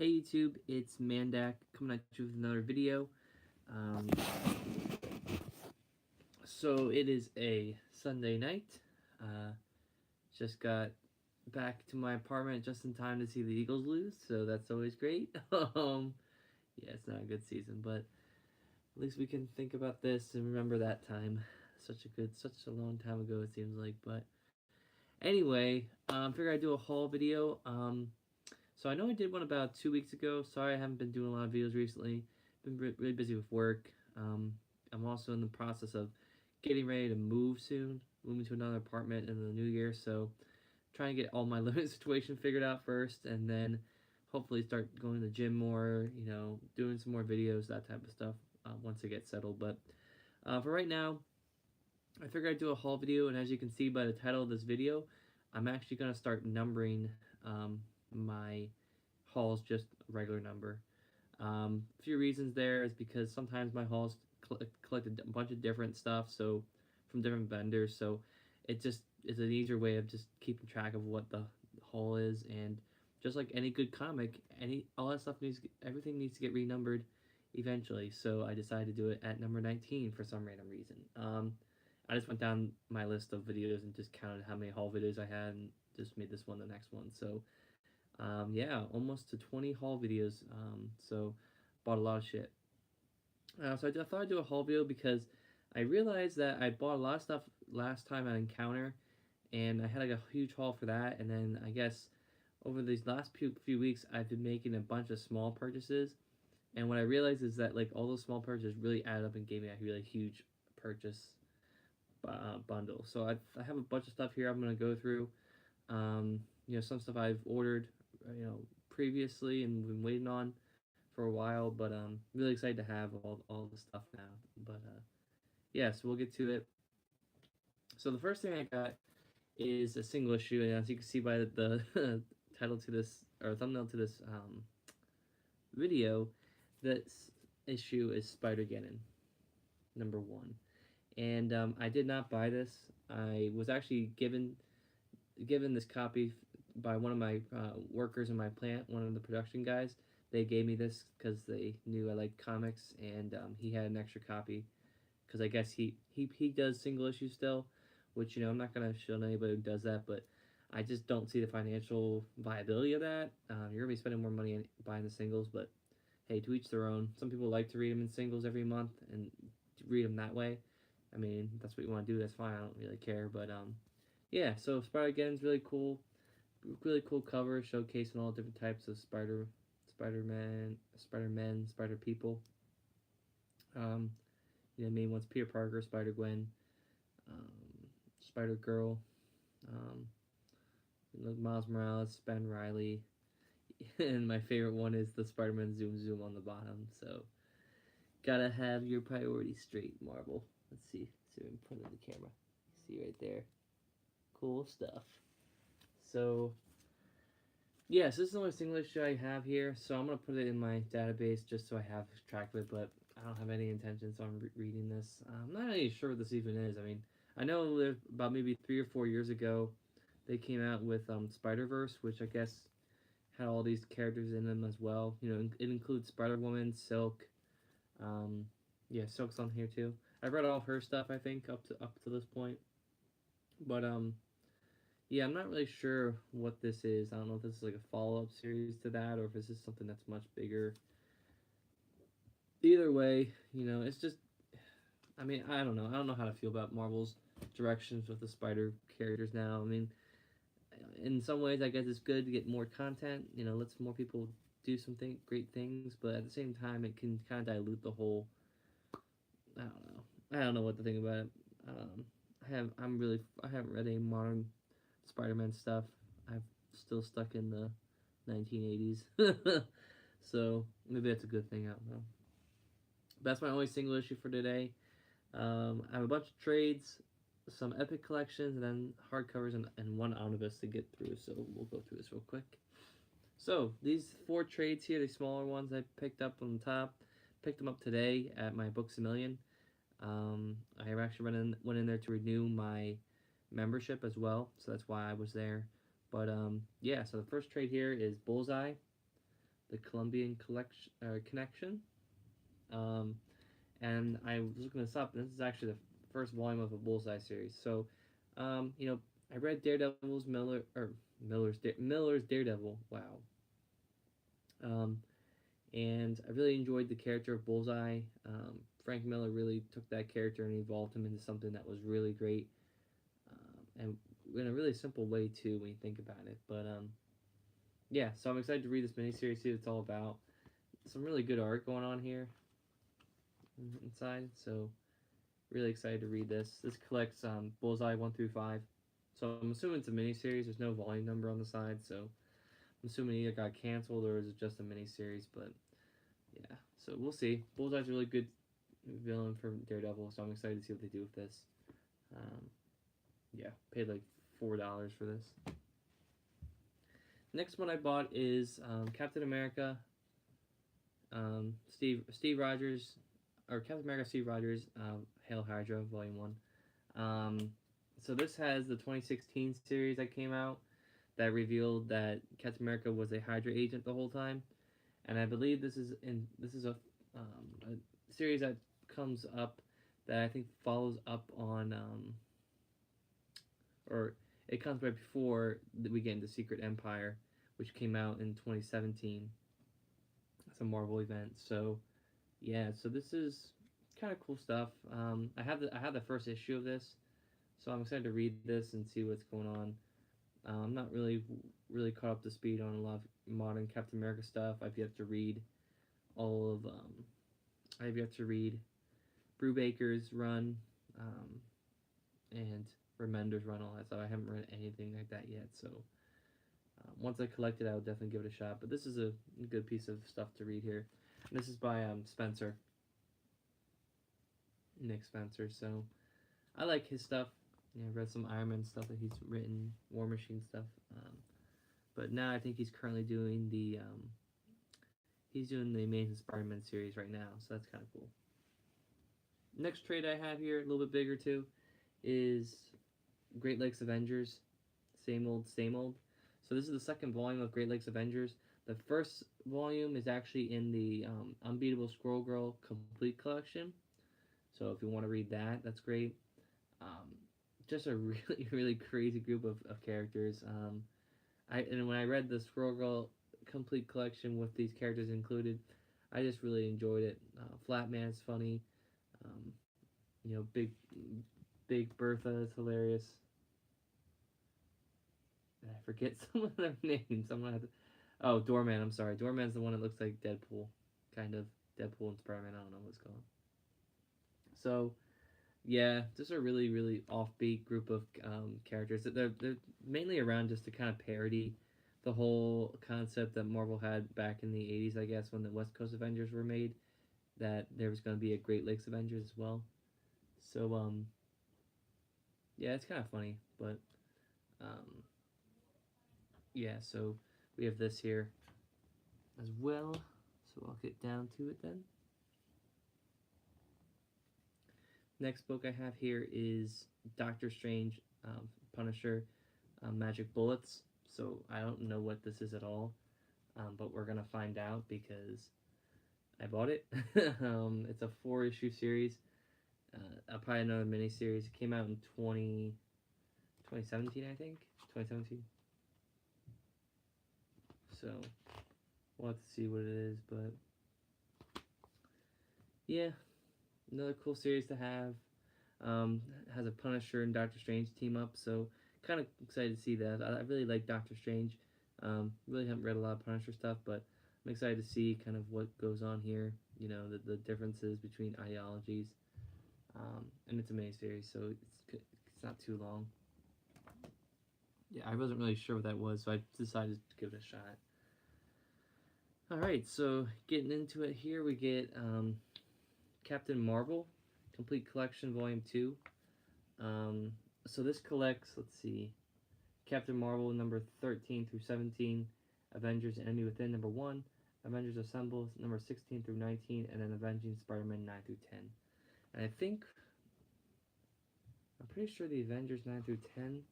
Hey YouTube, it's Mandak coming at you with another video. Um, so it is a Sunday night. Uh, just got back to my apartment just in time to see the Eagles lose, so that's always great. Yeah, it's not a good season, but at least we can think about this and remember that time. Such a long time ago it seems like. But anyway, figured I'd do a haul video. So I know I did one about 2 weeks ago. Sorry I haven't been doing a lot of videos recently. Been really busy with work. I'm also in the process of getting ready to move soon. Moving to another apartment in the new year. So trying to get all my living situation figured out first. And then hopefully start going to the gym more. Doing some more videos, that type of stuff once I get settled. But for right now, I figured I'd do a haul video. And as you can see by the title of this video, I'm actually going to start numbering my hauls just a regular number. A few reasons there is because sometimes my hauls collected a bunch of different stuff, so from different vendors, so it just is an easier way of just keeping track of what the haul is. And just like any good comic, all that stuff everything needs to get renumbered eventually. So I decided to do it at number 19 for some random reason. I just went down my list of videos and just counted how many haul videos I had and just made this one the next one. So yeah, almost to 20 haul videos. So bought a lot of shit. So I thought I'd do a haul video because I realized that I bought a lot of stuff last time at Encounter, and I had like a huge haul for that. And then I guess over these last few weeks, I've been making a bunch of small purchases. And what I realized is that like all those small purchases really added up and gave me a really huge purchase bundle. So I have a bunch of stuff here I'm gonna go through. Some stuff I've ordered, previously and been waiting on for a while, but really excited to have all the stuff now. But yeah, so we'll get to it. So the first thing I got is a single issue, and as you can see by the title to this or thumbnail to this video, this issue is Spider-Geddon #1, and I did not buy this. I was actually given this copy by one of my workers in my plant, one of the production guys. They gave me this because they knew I liked comics, and he had an extra copy because I guess he does single issues still, which I'm not gonna show anybody who does that, but I just don't see the financial viability of that. You're gonna be spending more money buying the singles, but hey, to each their own. Some people like to read them in singles every month and read them that way. I mean, that's what you want to do. That's fine. I don't really care, but yeah. So Spider-Geddon's really cool cover showcasing all different types of Spider-Men, Spider People. Main ones: Peter Parker, Spider Gwen, Spider Girl, um, Miles Morales, Ben Riley, and my favorite one is the Spider-Man zoom on the bottom. So gotta have your priorities straight, Marvel. Let's see in front of the camera. See right there, cool stuff. So yes, this is the only single issue I have here, so I'm going to put it in my database just so I have track of it, but I don't have any intentions on reading this. I'm not really sure what this even is. I mean, I know about maybe 3 or 4 years ago, they came out with Spider-Verse, which I guess had all these characters in them as well. It includes Spider-Woman, Silk. Yeah, Silk's on here too. I've read all of her stuff, I think, up to this point. But yeah, I'm not really sure what this is. I don't know if this is like a follow-up series to that or if this is something that's much bigger. Either way, it's just, I mean, I don't know. I don't know how to feel about Marvel's directions with the Spider characters now. I mean, in some ways, I guess it's good to get more content. Lets more people do some great things, but at the same time, it can kind of dilute the whole. I don't know. I don't know what to think about it. I haven't read any modern Spider-Man stuff. I'm still stuck in the 1980s. So maybe that's a good thing. I don't know. That's my only single issue for today. I have a bunch of trades, some epic collections, and then hardcovers and one omnibus to get through. So we'll go through this real quick. So these 4 trades here, the smaller ones I picked up on the top, picked them up today at my Books A Million. I actually went in there to renew my membership as well, so that's why I was there. But yeah, so the first trade here is Bullseye the Colombian collection connection. Um, and I was looking this up, and this is actually the first volume of a Bullseye series. So, you know, I read Miller's Daredevil. Wow. Um, and I really enjoyed the character of Bullseye. Frank Miller really took that character and evolved him into something that was really great, and in a really simple way too when you think about it. But yeah, so I'm excited to read this miniseries, see what it's all about. Some really good art going on here inside, so really excited to read this. This collects Bullseye 1 through 5. So I'm assuming it's a miniseries. There's no volume number on the side, so I'm assuming it either got canceled or is it just a miniseries. But yeah, so we'll see. Bullseye's a really good villain for Daredevil, so I'm excited to see what they do with this. Um, yeah, paid like $4 for this. Next one I bought is Captain America. Steve Rogers, or Captain America Steve Rogers, Hail Hydra Volume 1. So this has the 2016 series that came out that revealed that Captain America was a Hydra agent the whole time, and I believe this is a series that comes up that I think follows up on or it comes right before we get into Secret Empire, which came out in 2017. It's a Marvel event, so yeah. So this is kind of cool stuff. I have the first issue of this, so I'm excited to read this and see what's going on. I'm not really caught up to speed on a lot of modern Captain America stuff. I've yet to read all of I've yet to read Brubaker's run and Remender's run, all that stuff. I haven't read anything like that yet, so once I collect it, I will definitely give it a shot. But this is a good piece of stuff to read here. And this is by Spencer, Nick Spencer. So I like his stuff. You know, I've read some Iron Man stuff that he's written, War Machine stuff. But now I think he's currently doing the Amazing Spider-Man series right now, so that's kind of cool. Next trade I have here, a little bit bigger too, is Great Lakes Avengers. Same old, same old. So this is the second volume of Great Lakes Avengers. The first volume is actually in the Unbeatable Squirrel Girl Complete Collection. So if you want to read that, that's great. Just a really, really crazy group of characters. And when I read the Squirrel Girl Complete Collection with these characters included, I just really enjoyed it. Flatman's funny. Um, you know, Big Bertha is hilarious. I forget some of their names. I'm gonna have to. Oh, Doorman. I'm sorry. Doorman's the one that looks like Deadpool, kind of Deadpool and Spider-Man. I don't know what it's called. So, yeah, just a really, really offbeat group of characters. They're mainly around just to kind of parody the whole concept that Marvel had back in the 80s, I guess, when the West Coast Avengers were made, that there was going to be a Great Lakes Avengers as well. So, yeah, it's kind of funny, but, yeah, so we have this here as well. So I'll get down to it then. Next book I have here is Doctor Strange, Punisher, Magic Bullets. So I don't know what this is at all, but we're gonna find out because I bought it. It's a 4-issue series. Probably another mini series. It came out in 2017, I think. 2017. So we'll have to see what it is, but yeah, another cool series to have. Has a Punisher and Doctor Strange team up, so kind of excited to see that. I really like Doctor Strange. Really haven't read a lot of Punisher stuff, but I'm excited to see kind of what goes on here. You know, the differences between ideologies. And it's a miniseries, so it's not too long. Yeah, I wasn't really sure what that was, so I decided to give it a shot. Alright, so getting into it here, we get Captain Marvel, Complete Collection, Volume 2. So this collects, let's see, Captain Marvel number 13 through 17, Avengers Enemy Within number 1, Avengers Assemble number 16 through 19, and then Avenging Spider-Man 9 through 10. And I think, I'm pretty sure the Avengers 9 through 10,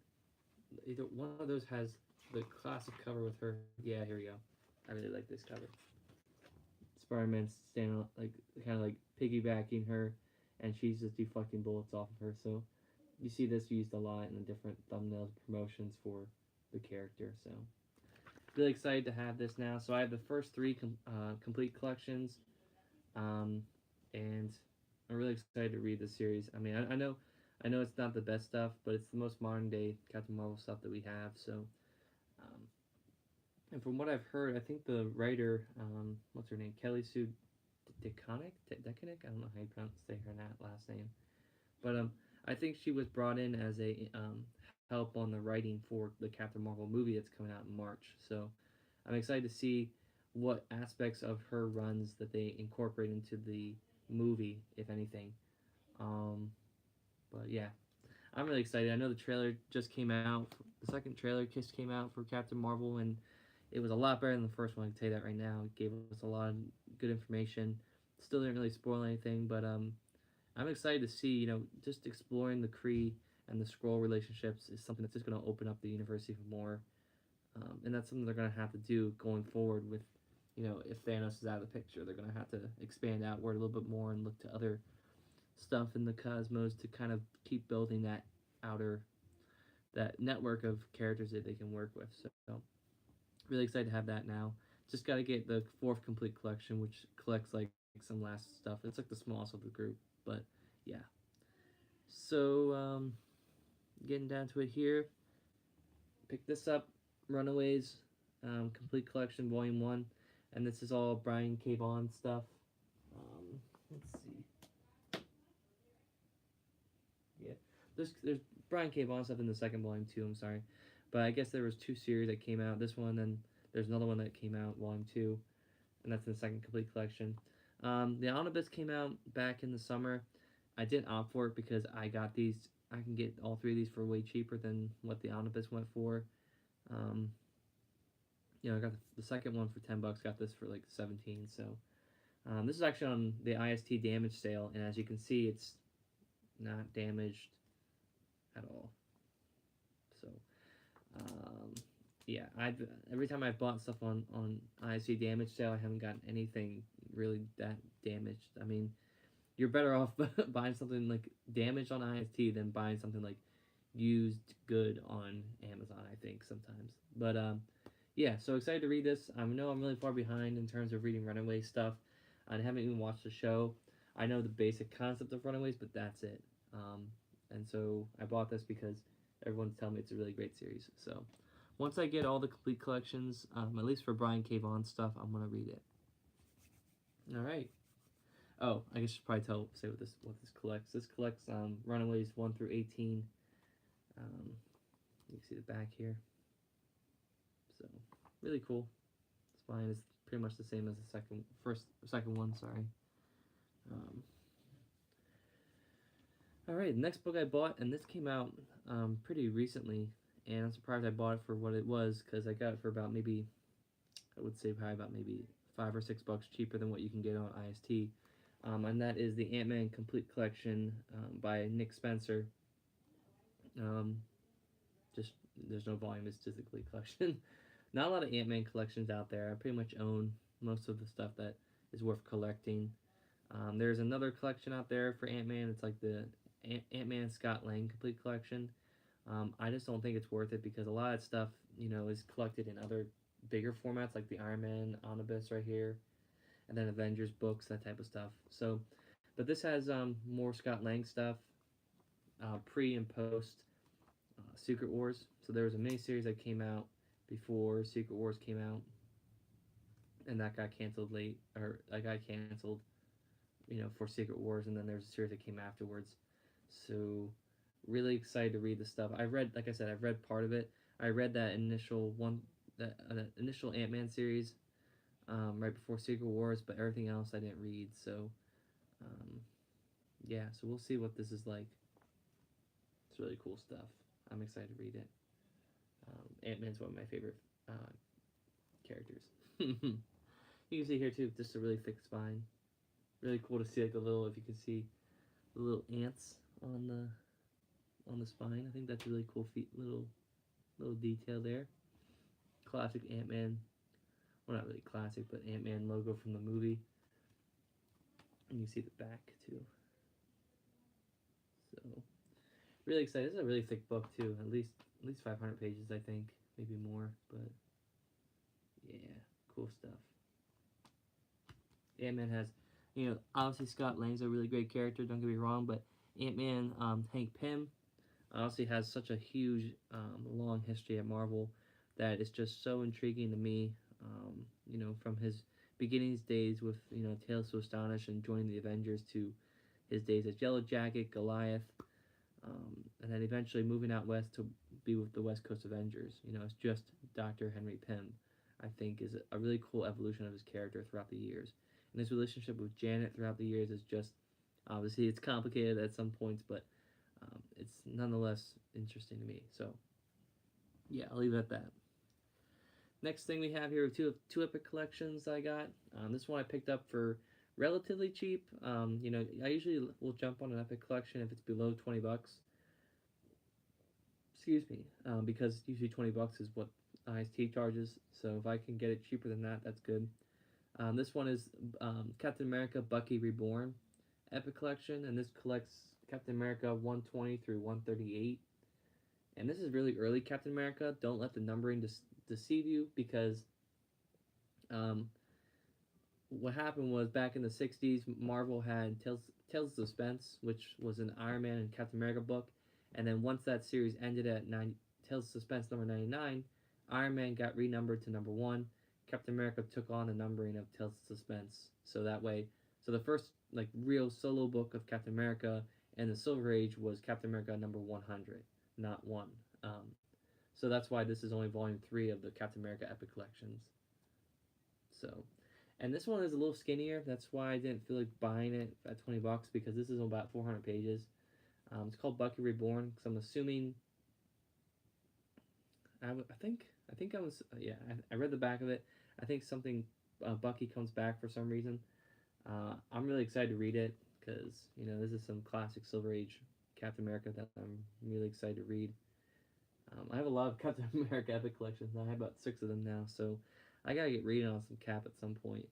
either one of those has the classic cover with her. Yeah, here we go. I really like this cover. Spider-Man's standing like kind of like piggybacking her, and she's just deflecting bullets off of her. So you see this used a lot in the different thumbnails promotions for the character. So really excited to have this now. So I have the first three complete collections, um, and I'm really excited to read the series. I mean, I know it's not the best stuff, but it's the most modern day Captain Marvel stuff that we have. So, um, and from what I've heard, I think the writer, what's her name, Kelly Sue DeConnick, I don't know how you say her last name, but I think she was brought in as a help on the writing for the Captain Marvel movie that's coming out in March. So I'm excited to see what aspects of her runs that they incorporate into the movie, if anything. Um, but yeah, I'm really excited. I know the trailer just came out. The second trailer just came out for Captain Marvel, and it was a lot better than the first one. I can tell you that right now. It gave us a lot of good information. Still didn't really spoil anything, but I'm excited to see, just exploring the Kree and the Skrull relationships is something that's just going to open up the universe even more. And that's something they're going to have to do going forward with, if Thanos is out of the picture, they're going to have to expand outward a little bit more and look to other stuff in the cosmos to kind of keep building that network of characters that they can work with. So, really excited to have that now. Just got to get the fourth complete collection, which collects like some last stuff. It's like the smallest of the group, but yeah. So, getting down to it here. Pick this up, Runaways, complete collection, volume 1, and this is all Brian K. Vaughan stuff. Let's see. Yeah, there's Brian K. Vaughan stuff in the second volume too. I'm sorry, but I guess there was 2 series that came out. This one, then there's another one that came out, volume 2, and that's in the second complete collection. The Omnibus came out back in the summer. I didn't opt for it because I got these. I can get all 3 of these for way cheaper than what the Omnibus went for. Um, I got the second one for $10. Got this for like 17. So this is actually on the IST damage sale, and as you can see, it's not damaged at all. So yeah, every time I've bought stuff on IST damage sale, I haven't gotten anything really that damaged. I mean, you're better off buying something like damaged on IST than buying something like used good on Amazon, I think sometimes. But yeah, so excited to read this. I know I'm really far behind in terms of reading Runaway stuff. I haven't even watched the show. I know the basic concept of Runaways, but that's it. And so I bought this because everyone's telling me it's a really great series. So once I get all the complete collections, at least for Brian K. Vaughan stuff, I'm gonna read it. All right. Oh, I guess I should probably say what this collects. This collects Runaways 1 through 18. You can see the back here. So really cool. Spine is pretty much the same as the second one. Sorry. All right, next book I bought, and this came out pretty recently, and I'm surprised I bought it for what it was because I got it for about maybe, I would say probably about maybe $5 or $6 cheaper than what you can get on IST. And that is the Ant-Man Complete Collection by Nick Spencer. Just there's no volume; it's just a complete collection. Not a lot of Ant-Man collections out there. I pretty much own most of the stuff that is worth collecting. There's another collection out there for Ant-Man. It's like the Ant-Man Scott Lang Complete Collection. I just don't think it's worth it because a lot of stuff, is collected in other bigger formats like the Iron Man Omnibus right here, and then Avengers books, that type of stuff. So, but this has more Scott Lang stuff, pre and post Secret Wars. So there was a miniseries that came out before Secret Wars came out, and that got canceled for Secret Wars, and then there's a series that came afterwards. So really excited to read the stuff. Like I said, I've read part of it. I read that initial Ant-Man series right before Secret Wars, but everything else I didn't read. So yeah, so we'll see what this is like. It's really cool stuff. I'm excited to read it. Ant-Man's one of my favorite characters. You can see here too, just a really thick spine. Really cool to see if you can see the little ants on the spine. I think that's a really cool little detail there. Classic Ant-Man well, not really classic, but Ant-Man logo from the movie. And you see the back too. So really excited. This is a really thick book too. At least 500 pages, I think, maybe more. But yeah, cool stuff. Ant-Man has, obviously Scott Lang's a really great character. Don't get me wrong, but Ant-Man, Hank Pym, honestly has such a huge, long history at Marvel that it's just so intriguing to me. From his beginnings days with Tales to Astonish and joining the Avengers to his days as Yellow Jacket, Goliath, and then eventually moving out west to be with the West Coast Avengers. It's just Dr. Henry Pym. I think is a really cool evolution of his character throughout the years, and his relationship with Janet throughout the years is just obviously it's complicated at some points, but it's nonetheless interesting to me. So yeah, I'll leave it at that. Next thing we have here are two Epic collections I got. This one I picked up for relatively cheap. I usually will jump on an Epic collection if it's below 20 bucks. Excuse me, because usually 20 bucks is what IST charges. So if I can get it cheaper than that, that's good. This one is Captain America Bucky Reborn Epic Collection, and this collects Captain America 120 through 138. And this is really early Captain America. Don't let the numbering deceive you, because um, what happened was back in the 60s, Marvel had Tales of Suspense, which was an Iron Man and Captain America book. And then once that series ended at Tales of Suspense number 99, Iron Man got renumbered to number 1. Captain America took on the numbering of Tales of Suspense. So that way, so the first real solo book of Captain America and the Silver Age was Captain America number 100, not 1. So that's why this is only volume 3 of the Captain America Epic Collections. So, and this one is a little skinnier. That's why I didn't feel like buying it at 20 bucks, because this is about 400 pages. It's called Bucky Reborn. Because I'm assuming, I think I was yeah. I read the back of it. I think something Bucky comes back for some reason. I'm really excited to read it, because this is some classic Silver Age Captain America that I'm really excited to read. I have a lot of Captain America Epic collections. I have about 6 of them now, so I gotta get reading on some Cap at some point.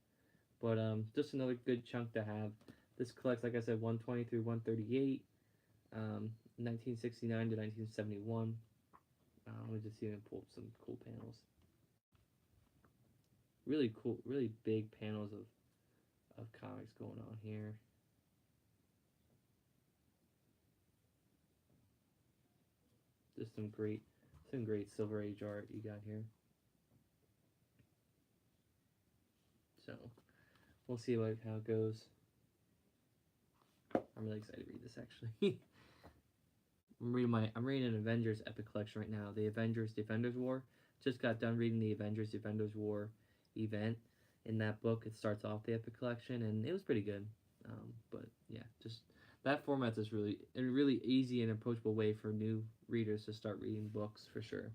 But just another good chunk to have. This collects, like I said, 120 through 138, 1969 to 1971. Let me just see if I can pull up some cool panels. Really cool, really big panels of comics going on here. Just some great Silver Age art you got here. So we'll see how it goes. I'm really excited to read this actually. I'm reading an Avengers Epic collection right now. The Avengers Defenders War. Just got done reading the Avengers Defenders War event. In that book, it starts off the Epic collection, and it was pretty good. But yeah, just that format is really a really easy and approachable way for new readers to start reading books for sure.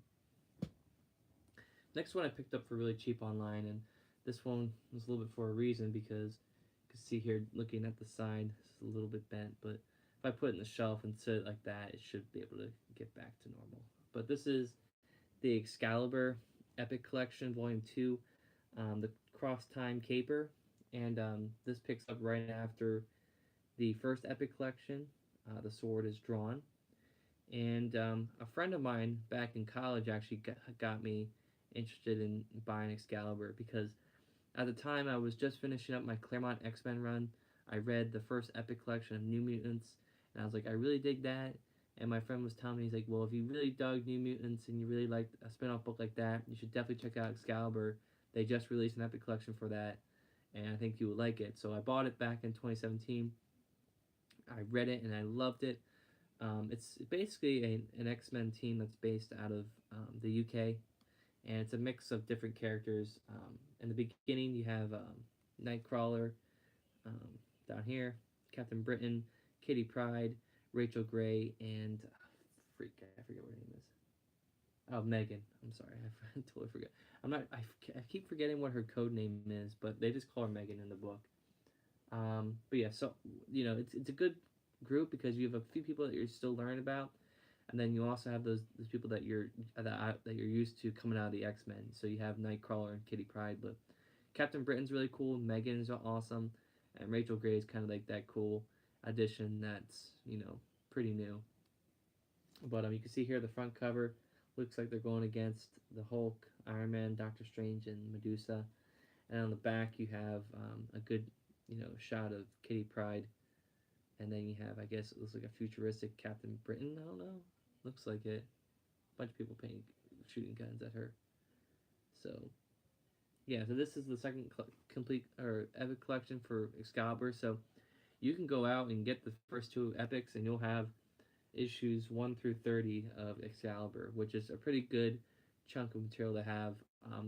Next one I picked up for really cheap online, and this one was a little bit for a reason, because you can see here looking at the side, it's a little bit bent, but if I put it in the shelf and set it like that, it should be able to get back to normal. But this is the Excalibur Epic Collection Volume 2, the Cross Time Caper, and this picks up right after the first Epic Collection. The sword is drawn, and a friend of mine back in college actually got me interested in buying Excalibur, because at the time I was just finishing up my Claremont X-Men run. I read the first Epic Collection of New Mutants, and I was like, I really dig that. And my friend was telling me, he's like, well, if you really dug New Mutants and you really liked a spin-off book like that, you should definitely check out Excalibur. They just released an Epic Collection for that, and I think you would like it. So I bought it back in 2017. I read it, and I loved it. It's basically an X-Men team that's based out of the UK, and it's a mix of different characters. In the beginning, you have Nightcrawler, um, down here, Captain Britain, Kitty Pryde, Rachel Gray, and I forget what her name is. Oh, Megan. I'm sorry, I totally forget. I keep forgetting what her code name is, but they just call her Megan in the book. But yeah, so it's a good group, because you have a few people that you're still learning about, and then you also have those people that you're used to coming out of the X-Men. So you have Nightcrawler and Kitty Pryde, but Captain Britain's really cool. Megan's awesome, and Rachel Gray is kind of like that cool addition that's pretty new. But you can see here the front cover looks like they're going against the Hulk, Iron Man, Doctor Strange, and Medusa. And on the back you have a good shot of Kitty Pryde, and then you have, I guess it looks like a futuristic Captain Britain. I don't know. Looks like it. A bunch of people shooting guns at her. So yeah, so this is the second complete or epic collection for Excalibur. So you can go out and get the first two epics, and you'll have issues 1 through 30 of Excalibur, which is a pretty good chunk of material to have.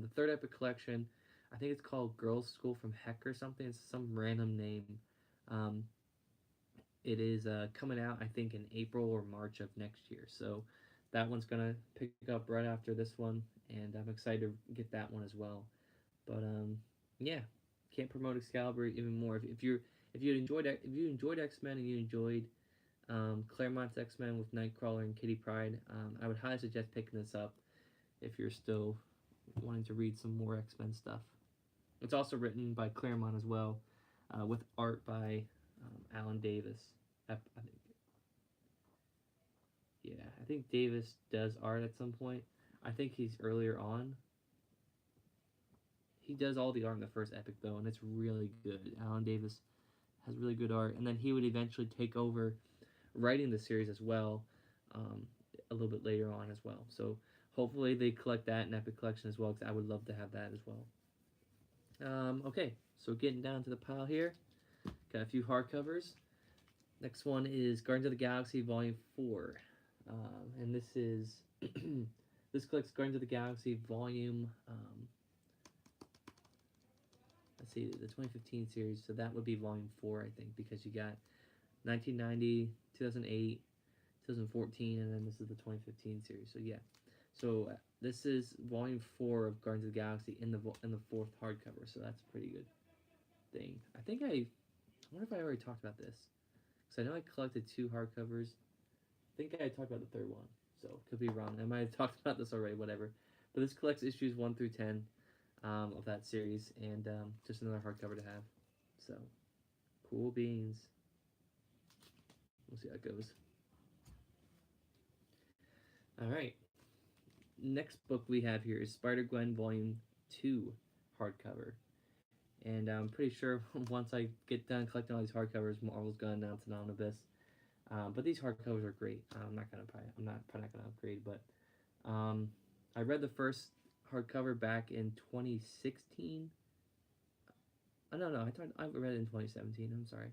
The third epic collection, I think it's called Girls School from Heck or something. It's some random name. Um, it is coming out, I think, in April or March of next year. So that one's gonna pick up right after this one, and I'm excited to get that one as well. But yeah, can't promote Excalibur even more. If you enjoyed X Men and you enjoyed Claremont's X Men with Nightcrawler and Kitty Pryde, I would highly suggest picking this up if you're still wanting to read some more X Men stuff. It's also written by Claremont as well, with art by Alan Davis. I think Davis does art at some point. I think he's earlier on. He does all the art in the first epic though, and it's really good. Alan Davis has really good art, and then he would eventually take over writing the series as well, a little bit later on as well. So hopefully they collect that in Epic Collection as well, because I would love to have that as well. Okay, so getting down to the pile here, got a few hardcovers. Next one is Guardians of the Galaxy Volume 4, and this is this collects Guardians of the Galaxy Volume. Let's see, the 2015 series. So that would be Volume 4, I think, because you got 1990, 2008, 2014, and then this is the 2015 series. So yeah, so this is Volume 4 of Guardians of the Galaxy in the fourth hardcover. So that's a pretty good thing. I wonder if I already talked about this, because I know I collected 2 hardcovers. I think I talked about the third one, so could be wrong. I might have talked about this already. Whatever. But this collects issues 1 through 10 of that series, and just another hardcover to have. So cool beans. We'll see how it goes. Alright. Next book we have here is Spider-Gwen Volume 2 hardcover. And I'm pretty sure once I get done collecting all these hardcovers, Marvel's going to announce an omnibus. But these hardcovers are great. I'm not probably not gonna upgrade, but I read the first hardcover back in 2016. No, I read it in 2017. I'm sorry.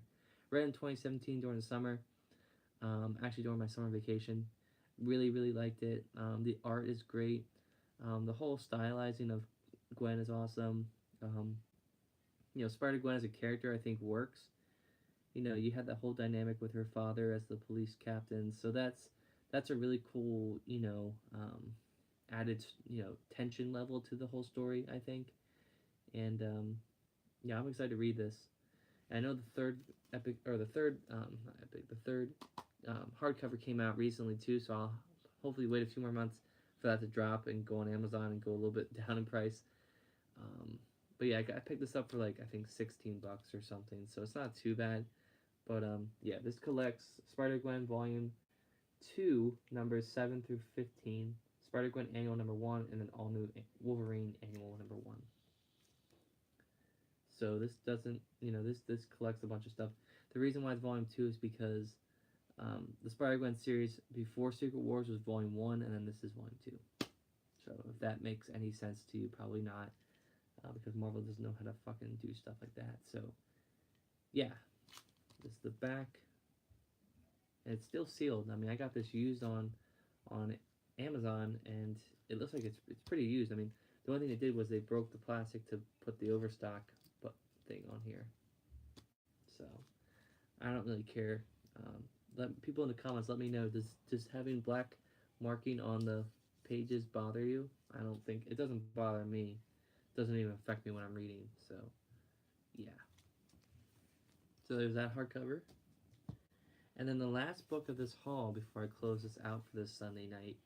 Read it in 2017 during the summer. Actually during my summer vacation. Really, really liked it. The art is great. The whole stylizing of Gwen is awesome. Spider-Gwen as a character I think works. You had that whole dynamic with her father as the police captain, so that's a really cool, added, tension level to the whole story, I think. And yeah, I'm excited to read this. And I know the third hardcover came out recently too, so I'll hopefully wait a few more months for that to drop and go on Amazon and go a little bit down in price. But yeah, I picked this up for like I think $16 or something, so it's not too bad. But yeah, this collects Spider-Gwen Volume 2, numbers 7 through 15, Spider-Gwen Annual number 1, and then All New Wolverine Annual number 1. So this doesn't, this collects a bunch of stuff. The reason why it's Volume 2 is because the Spider-Gwen series before Secret Wars was Volume 1, and then this is Volume 2. So if that makes any sense to you, probably not, because Marvel doesn't know how to fucking do stuff like that. So yeah, this is the back, and it's still sealed. I mean, I got this used on Amazon, and it looks like it's pretty used. I mean, the only thing they did was they broke the plastic to put the overstock thing on here. So I don't really care. Let people in the comments let me know. Does having black marking on the pages bother you? I don't think it doesn't bother me. It doesn't even affect me when I'm reading. So yeah. So there's that hardcover. And then the last book of this haul before I close this out for this Sunday night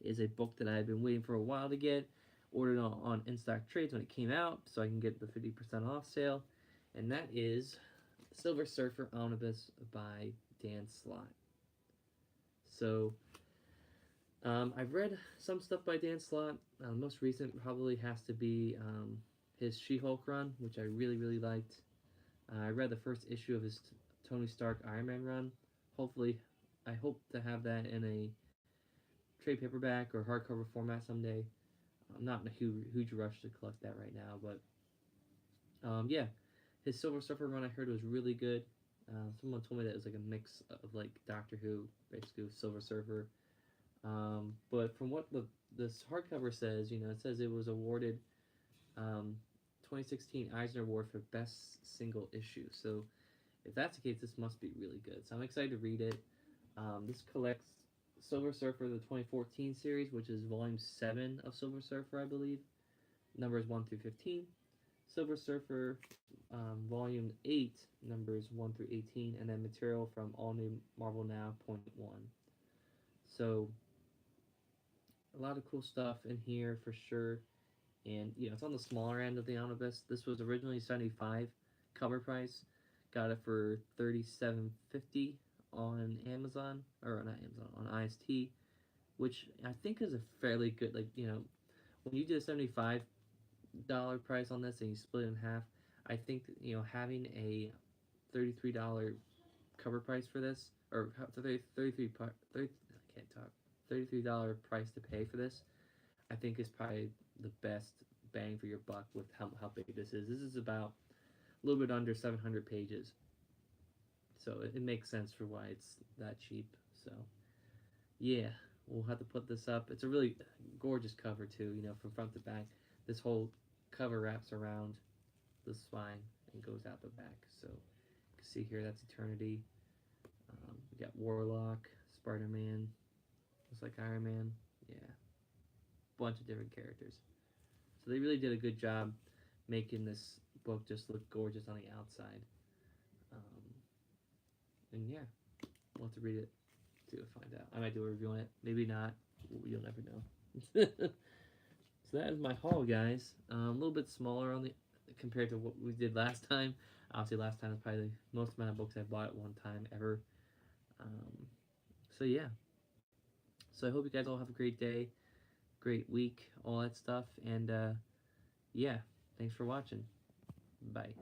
is a book that I've been waiting for a while to get, ordered on In Stock Trades when it came out, so I can get the 50% off sale, and that is Silver Surfer Omnibus by Dan Slott. So, I've read some stuff by Dan Slott. Most recent probably has to be his She-Hulk run, which I really, really liked. I read the first issue of his Tony Stark Iron Man run. Hopefully, I hope to have that in a trade paperback or hardcover format someday. I'm not in a huge rush to collect that right now, but yeah, his Silver Surfer run I heard was really good. Someone told me that it was like a mix of like Doctor Who, basically with Silver Surfer. But from what this hardcover says, it says it was awarded 2016 Eisner Award for Best Single Issue. So if that's the case, this must be really good. So I'm excited to read it. This collects Silver Surfer, the 2014 series, which is volume 7 of Silver Surfer, I believe. Numbers 1 through 15. Silver Surfer, volume 8, numbers 1 through 18, and then material from All New Marvel Now, point 1. So, a lot of cool stuff in here for sure. And, it's on the smaller end of the omnibus. This was originally $75 cover price. Got it for $37.50 on Amazon, or not Amazon, on IST, which I think is a fairly good, like, when you do a $75 price on this and you split it in half, I think, having a $33 cover price for this, or 33 I can't talk, $33 price to pay for this, I think is probably the best bang for your buck with how big this is. This is about a little bit under 700 pages. So it makes sense for why it's that cheap. So, yeah, we'll have to put this up. It's a really gorgeous cover, too, from front to back. This whole cover wraps around the spine and goes out the back. So, you can see here, that's Eternity. We got Warlock, Spider-Man, looks like Iron Man. Yeah, bunch of different characters. So they really did a good job making this book just look gorgeous on the outside. And yeah, we'll have to read it to find out. I might do a review on it. Maybe not. You'll never know. So that is my haul, guys. A little bit smaller on the compared to what we did last time. Obviously, last time was probably the most amount of books I bought at one time ever. So yeah. So I hope you guys all have a great day, great week, all that stuff. And yeah, thanks for watching. Bye.